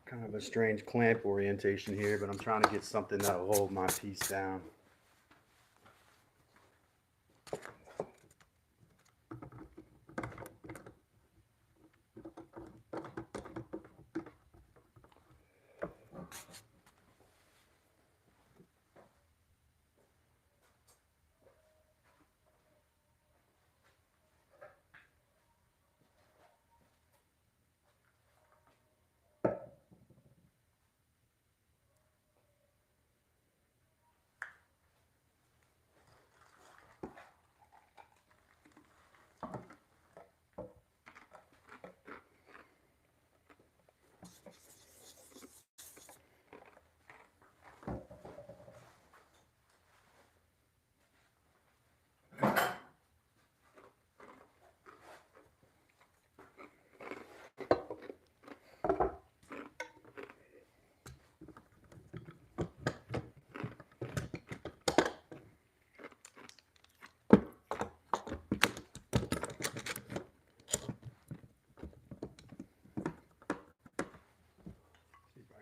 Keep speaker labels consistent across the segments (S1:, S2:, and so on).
S1: Kind of a strange clamp orientation here, but I'm trying to get something that'll hold my piece down.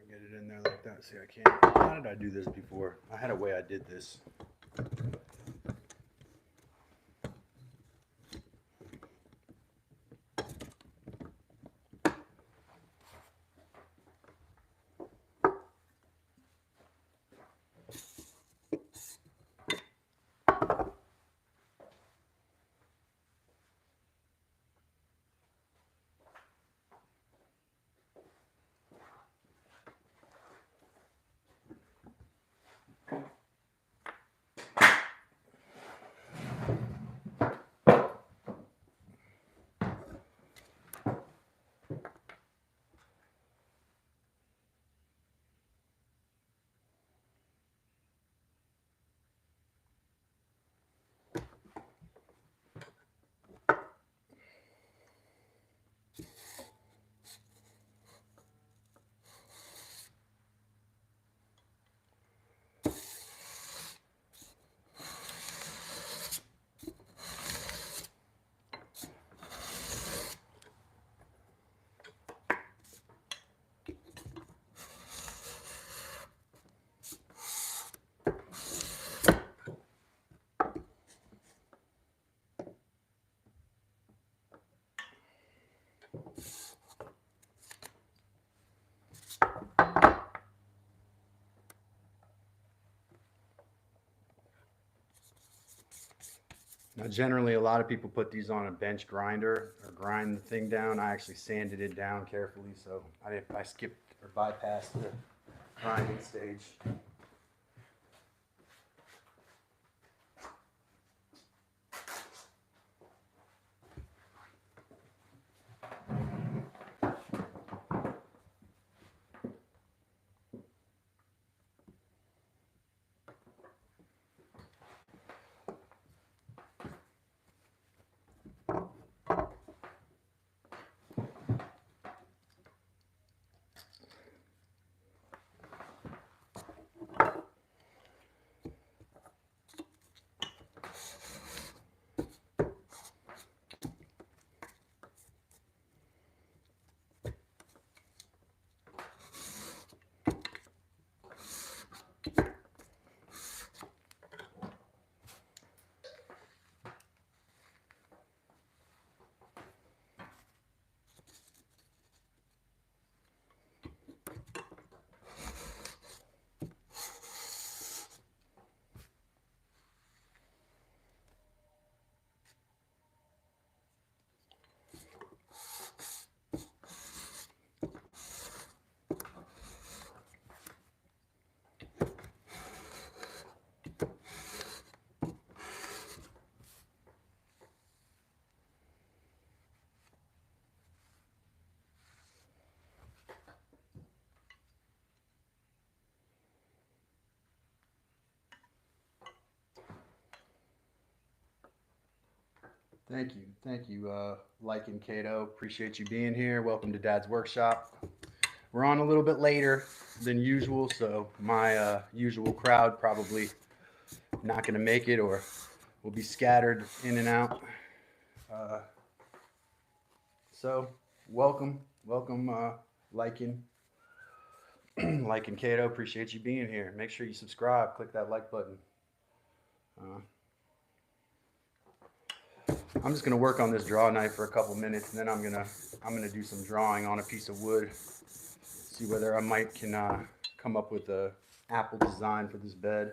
S1: Get it in there like that. See, I can't. How did I do this before? I had a way I did this. Now, generally, a lot of people put these on a bench grinder or grind the thing down. I actually sanded it down carefully, so I skipped or bypassed the grinding stage. Thank you, Lycan Cato. Appreciate you being here. Welcome to Dad's Workshop. We're on a little bit later than usual, so my usual crowd probably not going to make it or will be scattered in and out. So welcome, liking, liking Cato. Appreciate you being here. Make sure you subscribe. Click that like button. I'm just gonna work on this draw knife for a couple minutes, and then I'm gonna do some drawing on a piece of wood. See whether I might can come up with a apple design for this bed.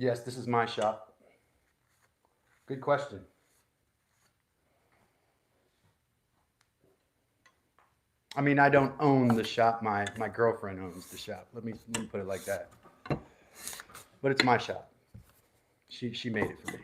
S1: Yes, this is my shop. Good question. I mean, I don't own the shop. My girlfriend owns the shop. Let me put it like that. But it's my shop. She made it for me.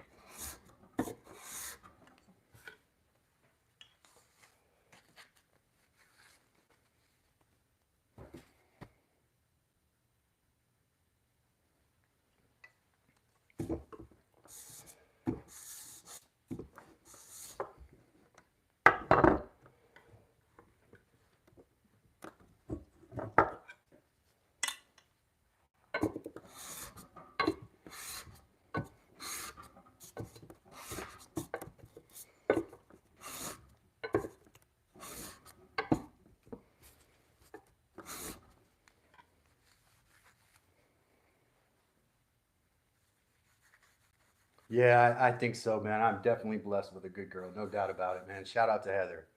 S1: Yeah, I think so, man. I'm definitely blessed with a good girl, no doubt about it, man. Shout out to Heather.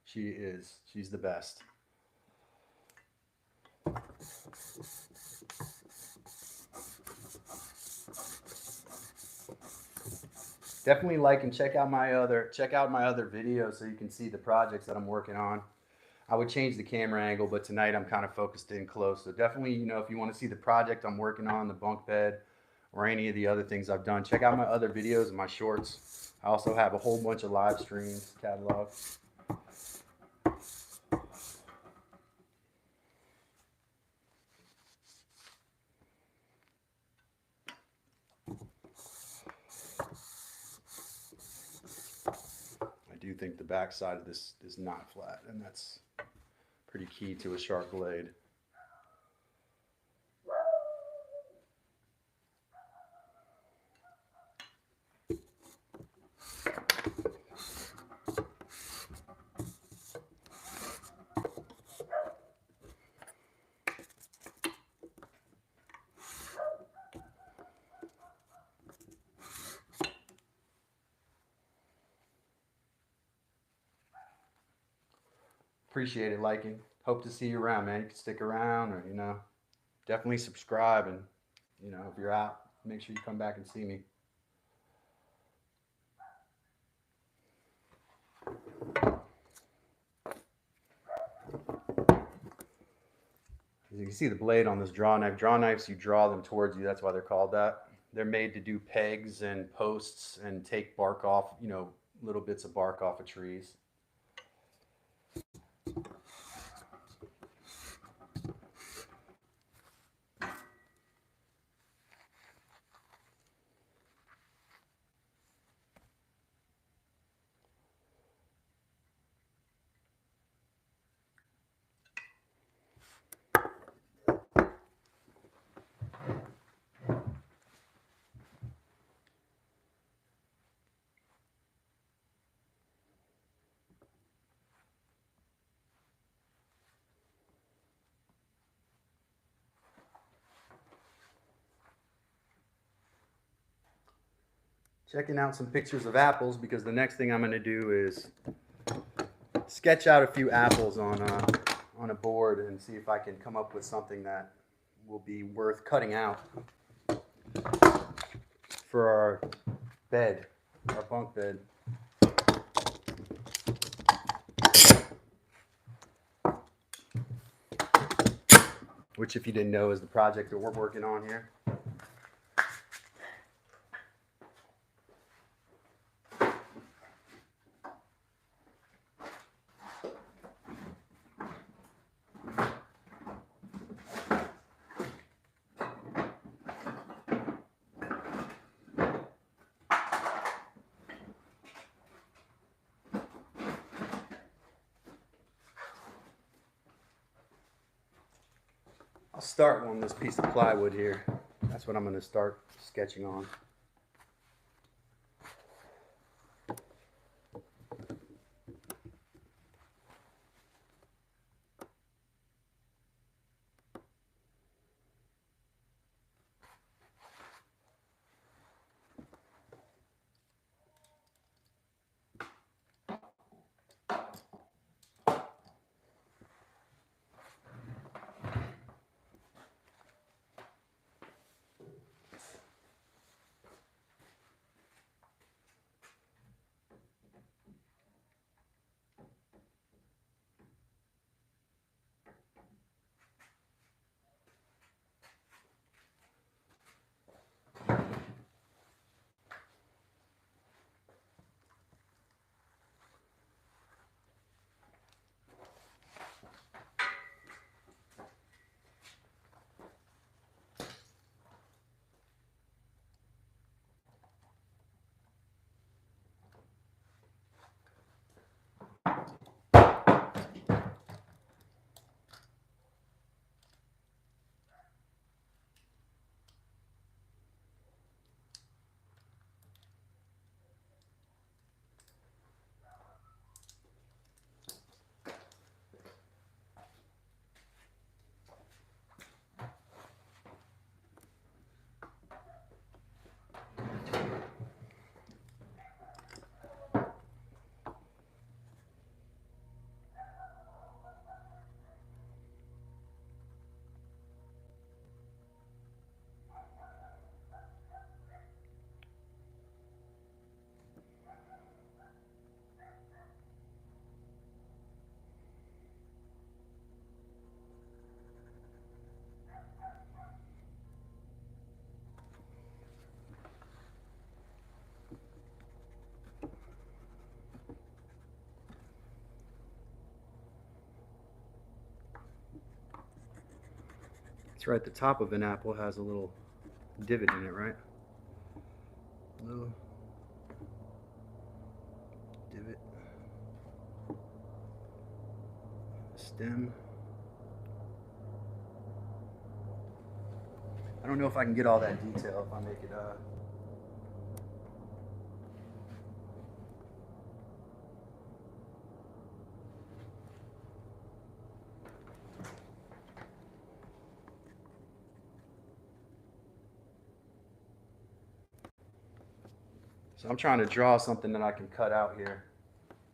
S1: She's the best. Definitely like and check out my other videos so you can see the projects that I'm working on. I would change the camera angle, but tonight I'm kind of focused in close. So definitely, if you want to see the project I'm working on, the bunk bed, or any of the other things I've done, check out my other videos and my shorts. I also have a whole bunch of live streams catalog. I do think the back side of this is not flat, and that's pretty key to a sharp blade. Appreciate it, liking. Hope to see you around, man. You can stick around, or definitely subscribe, and if you're out, make sure you come back and see me. As you can see the blade on this draw knife. Draw knives, you draw them towards you. That's why they're called that. They're made to do pegs and posts and take bark off, little bits of bark off of trees. checking out some pictures of apples, because the next thing I'm going to do is sketch out a few apples on a board and see if I can come up with something that will be worth cutting out for our bed, our bunk bed. Which, if you didn't know, is the project that we're working on here. I'll start on this piece of plywood here. That's what I'm going to start sketching on. That's right, the top of an apple has a little divot in it, right? A little divot. Stem. I don't know if I can get all that detail if I make it so I'm trying to draw something that I can cut out here.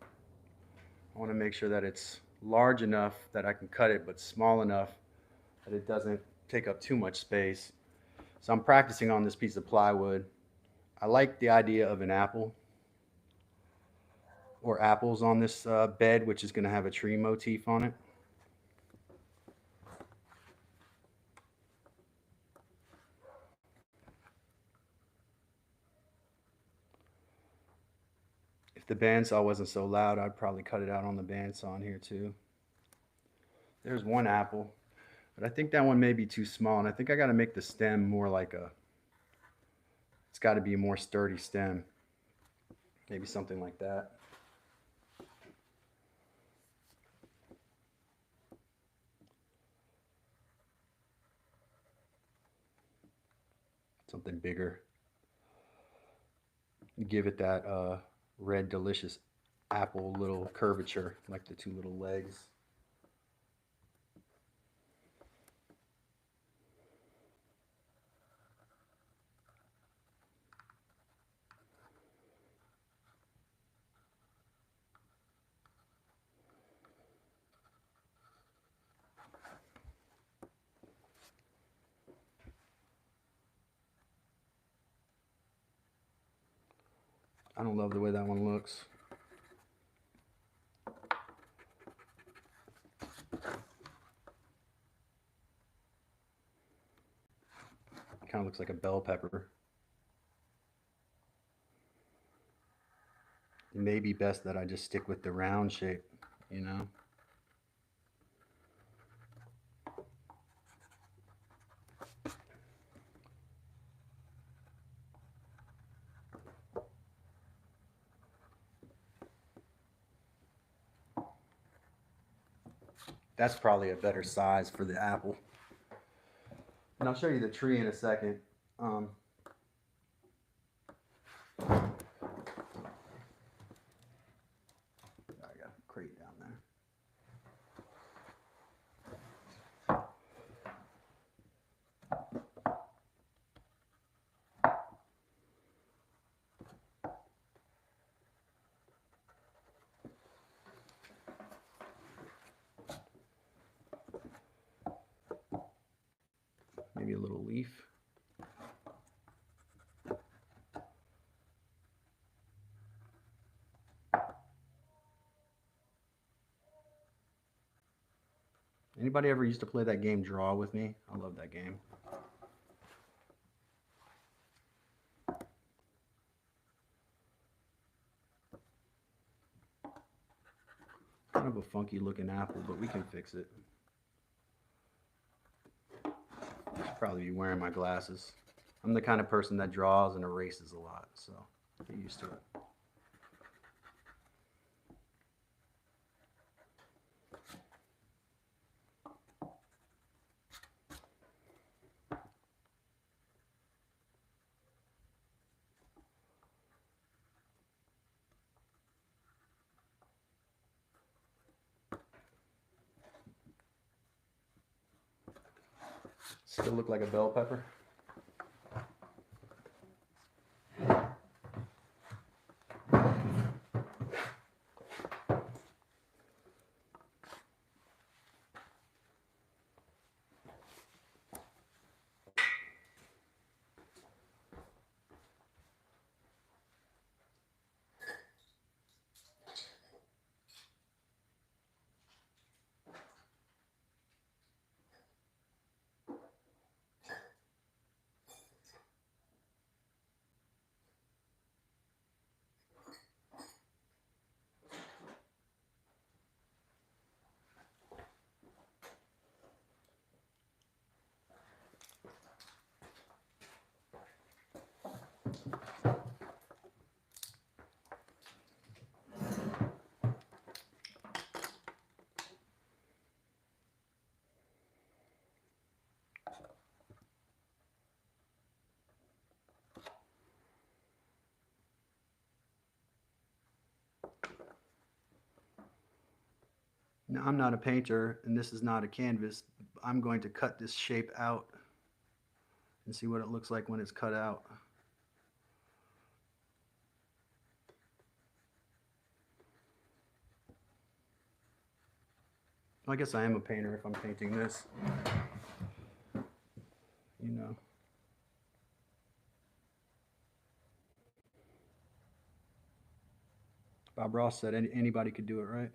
S1: I want to make sure that it's large enough that I can cut it, but small enough that it doesn't take up too much space. So I'm practicing on this piece of plywood. I like the idea of an apple or apples on this bed, which is going to have a tree motif on it. If the bandsaw wasn't so loud, I'd probably cut it out on the bandsaw in here too. There's one apple, but I think that one may be too small, and I think I got to make the stem more like it's got to be a more sturdy stem. Maybe something like that. Something bigger. Give it that red delicious apple little curvature, like the two little legs. I don't love the way that one looks. Kind of looks like a bell pepper. It may be best that I just stick with the round shape, you know? That's probably a better size for the apple. And I'll show you the tree in a second. I got a crate down there. Maybe a little leaf. Anybody ever used to play that game Draw with me? I love that game. Kind of a funky looking apple, but we can fix it. I should probably be wearing my glasses. I'm the kind of person that draws and erases a lot, so get used to it. Still look like a bell pepper. Now, I'm not a painter, and this is not a canvas. I'm going to cut this shape out and see what it looks like when it's cut out. I guess I am a painter if I'm painting this. You know. Bob Ross said anybody could do it, right?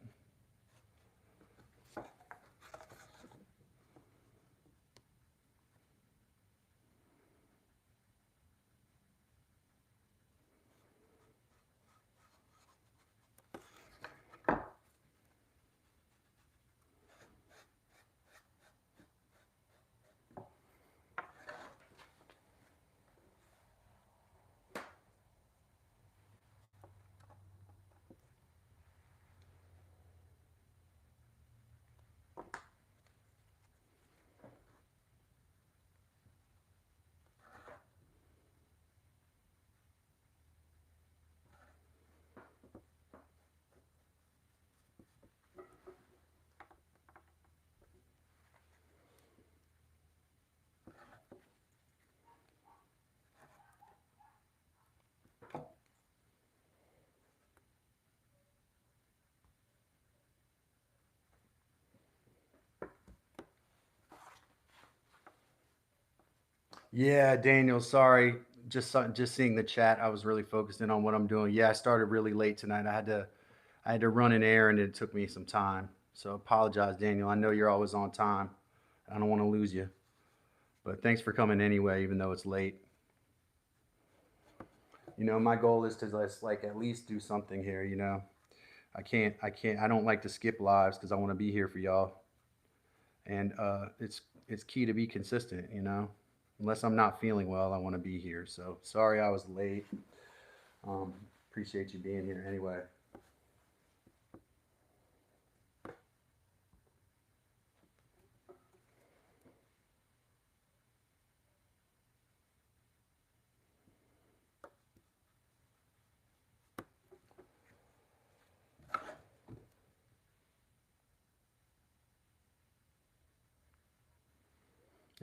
S1: Yeah, Daniel, sorry. just seeing the chat, I was really focusing on what I'm doing. Yeah, I started really late tonight. I had to run an errand and it took me some time. So apologize, Daniel. I know you're always on time. I don't want to lose you. But thanks for coming anyway, even though it's late. You know, my goal is to just like at least do something here, you know. I don't like to skip lives because I want to be here for y'all. And it's key to be consistent, you know. Unless I'm not feeling well, I want to be here. So sorry I was late. Um, Appreciate you being here anyway.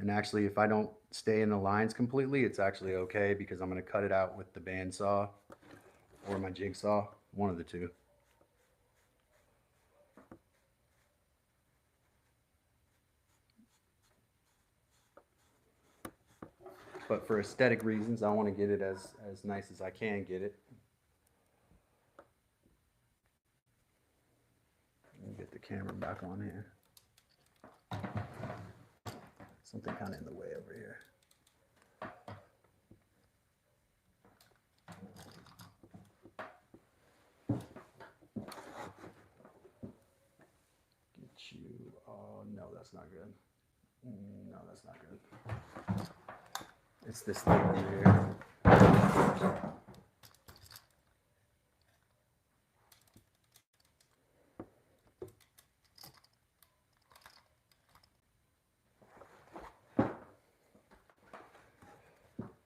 S1: And actually, if I don't stay in the lines completely, it's actually okay because I'm going to cut it out with the bandsaw or my jigsaw, one of the two. But for aesthetic reasons, I want to get it as nice as I can get it. Let me get the camera back on here. Something kind of in the way over here. Get you. Oh, no, that's not good. No, that's not good. It's this thing over here.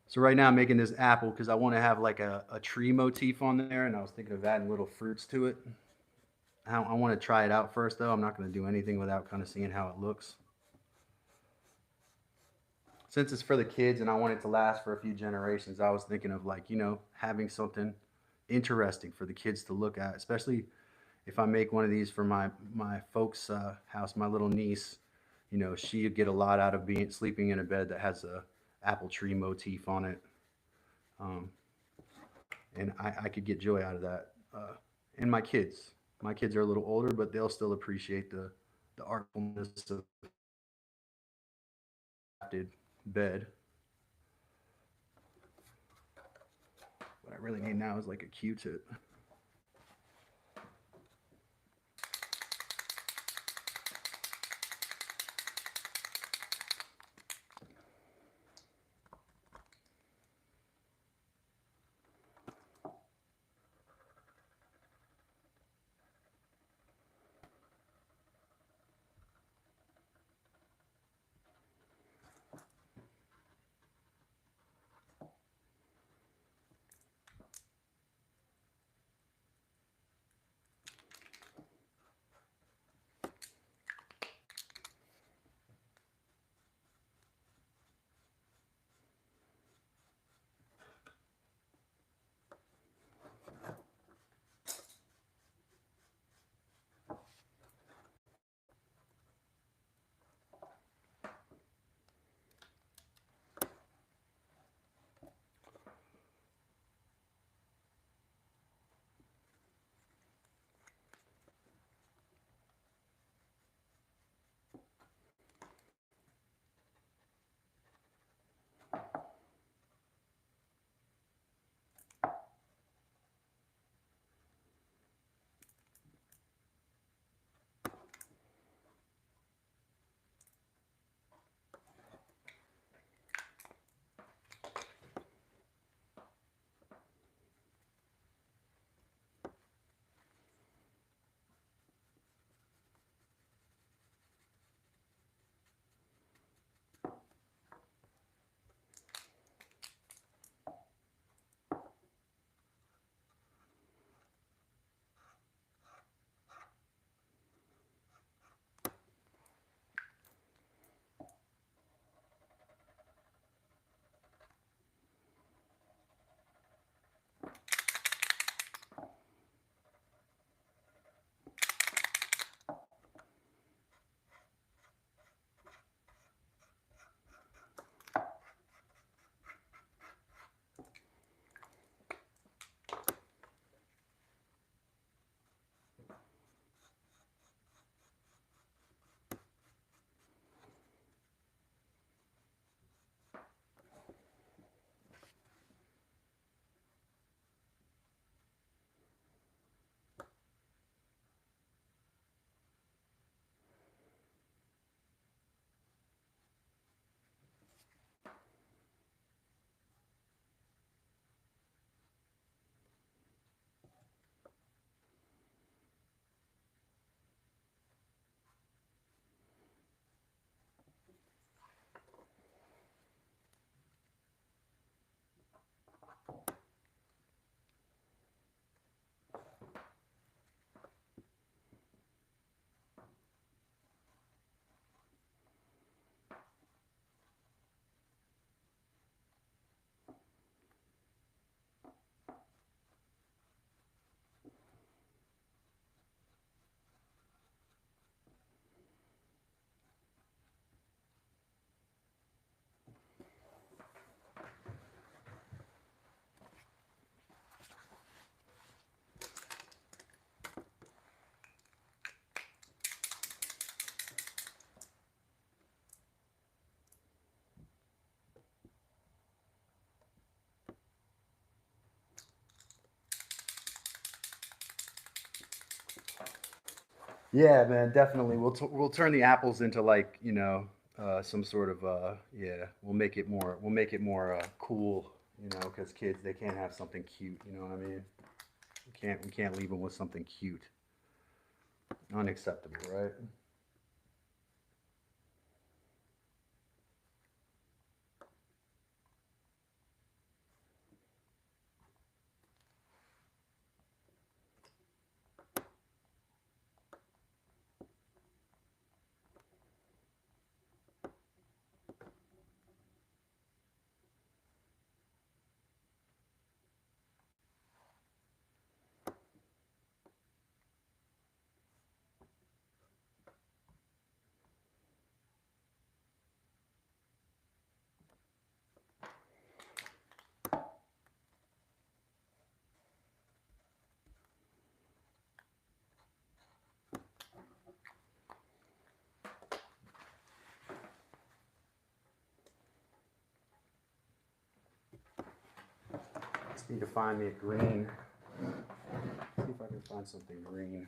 S1: So right now I'm making this apple because I want to have like a tree motif on there, and I was thinking of adding little fruits to it. I want to try it out first though. I'm not going to do anything without kind of seeing how it looks. Since it's for the kids and I want it to last for a few generations, I was thinking of like, you know, having something interesting for the kids to look at, especially if I make one of these for my folks' house, my little niece. You know, she'd get a lot out of being sleeping in a bed that has a apple tree motif on it. Um, and I could get joy out of that. And my kids are a little older, but they'll still appreciate the artfulness of the bed. What I really need now is like a Q-tip. Yeah, man, definitely. We'll turn the apples into like, some sort of yeah. We'll make it more cool, because kids, they can't have something cute. You know what I mean? We can't leave them with something cute. Unacceptable, right? Just need to find me a green. See if I can find something green.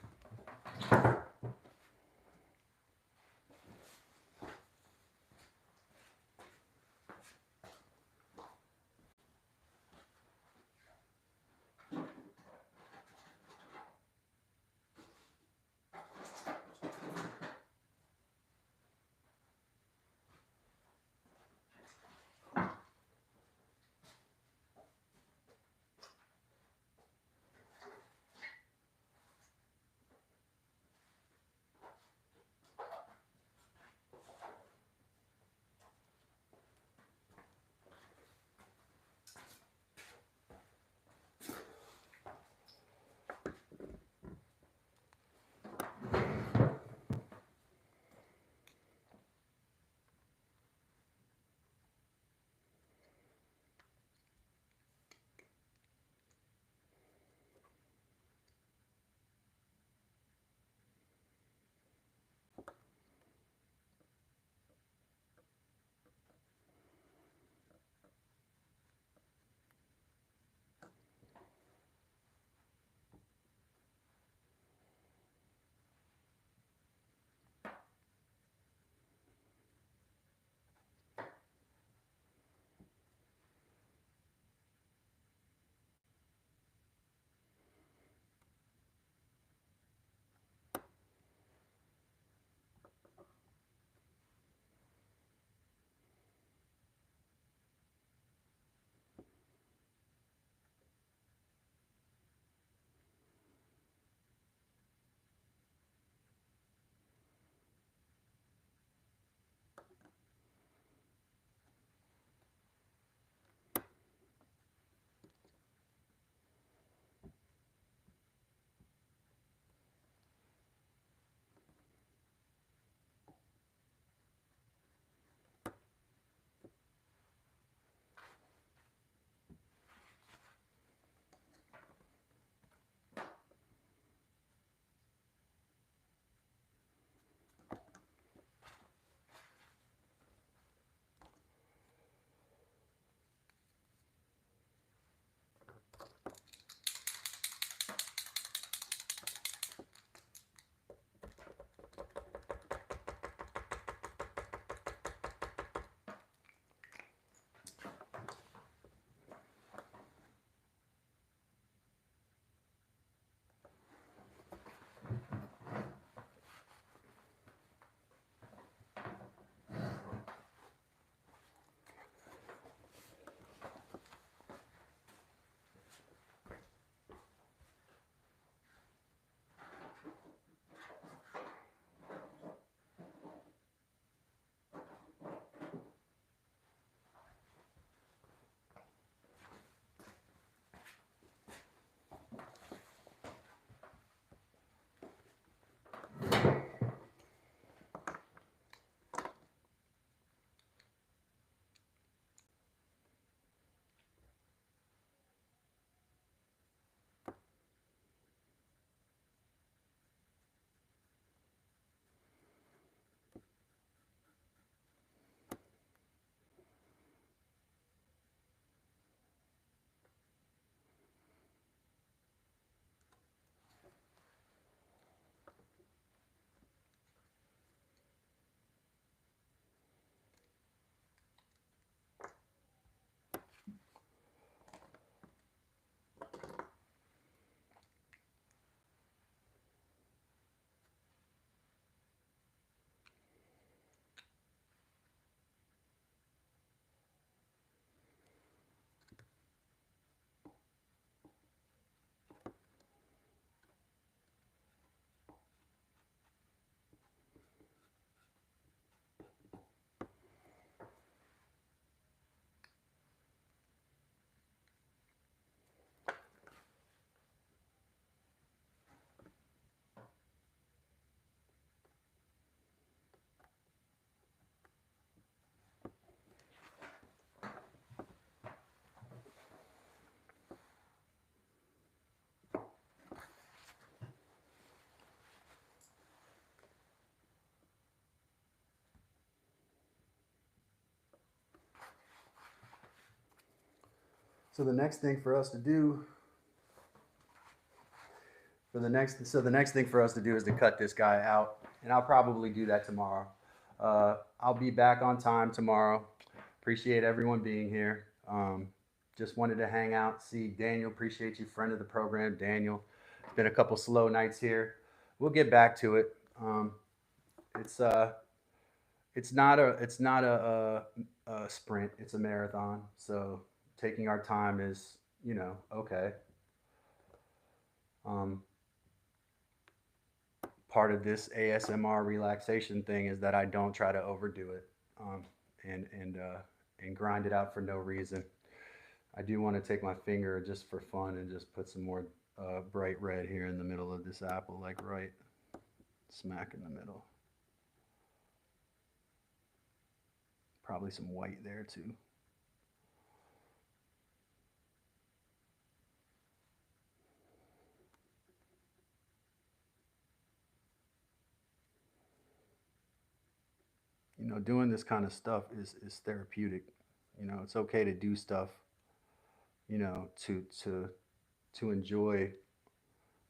S1: So the next thing for us to do, the next thing for us to do is to cut this guy out, and I'll probably do that tomorrow. I'll be back on time tomorrow. Appreciate everyone being here. Just wanted to hang out, see Daniel. Appreciate you, friend of the program, Daniel. It's been a couple slow nights here. We'll get back to it. It's it's not a sprint. It's a marathon. So taking our time is, okay. Um, Part of this ASMR relaxation thing is that I don't try to overdo it, and and grind it out for no reason. I do want to take my finger just for fun and just put some more bright red here in the middle of this apple, like right smack in the middle. Probably some white there too. Doing this kind of stuff is therapeutic. It's okay to do stuff, to enjoy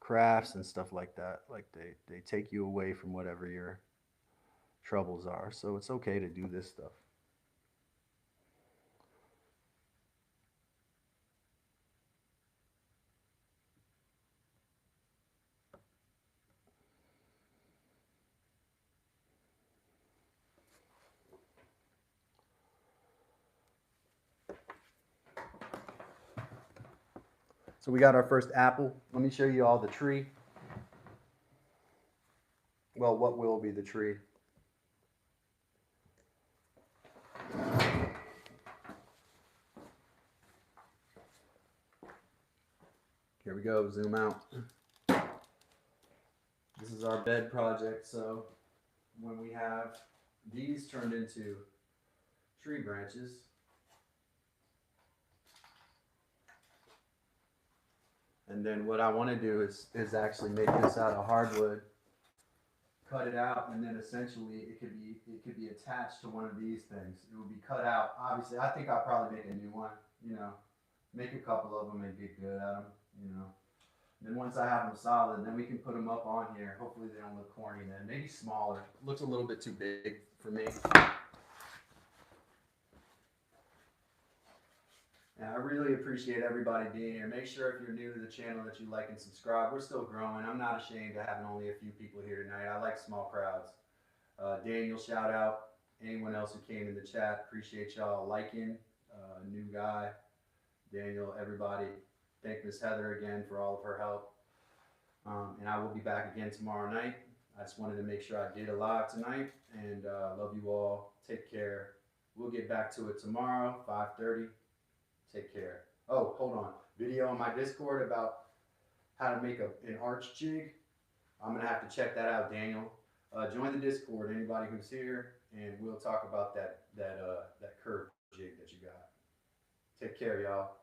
S1: crafts and stuff like that. Like they take you away from whatever your troubles are. So it's okay to do this stuff. So we got our first apple. Let me show you all the tree. Well, what will be the tree? Here we go, zoom out. This is our bed project. So when we have these turned into tree branches, and then what I want to do is actually make this out of hardwood, cut it out, and then essentially it could be attached to one of these things. It will be cut out. Obviously, I think I'll probably make a new one. Make a couple of them and get good at them. Then once I have them solid, then we can put them up on here. Hopefully they don't look corny then. Maybe smaller. Looks a little bit too big for me. And I really appreciate everybody being here. Make sure if you're new to the channel that you like and subscribe. We're still growing. I'm not ashamed of having only a few people here tonight. I like small crowds. Daniel, shout out. Anyone else who came in the chat, appreciate y'all liking. New guy, Daniel, everybody. Thank Miss Heather again for all of her help. And I will be back again tomorrow night. I just wanted to make sure I did a live tonight. And love you all. Take care. We'll get back to it tomorrow, 5:30. Take care. Oh, hold on. Video on my Discord about how to make an arch jig. I'm going to have to check that out, Daniel. Join the Discord, anybody who's here, and we'll talk about that curved jig that you got. Take care, y'all.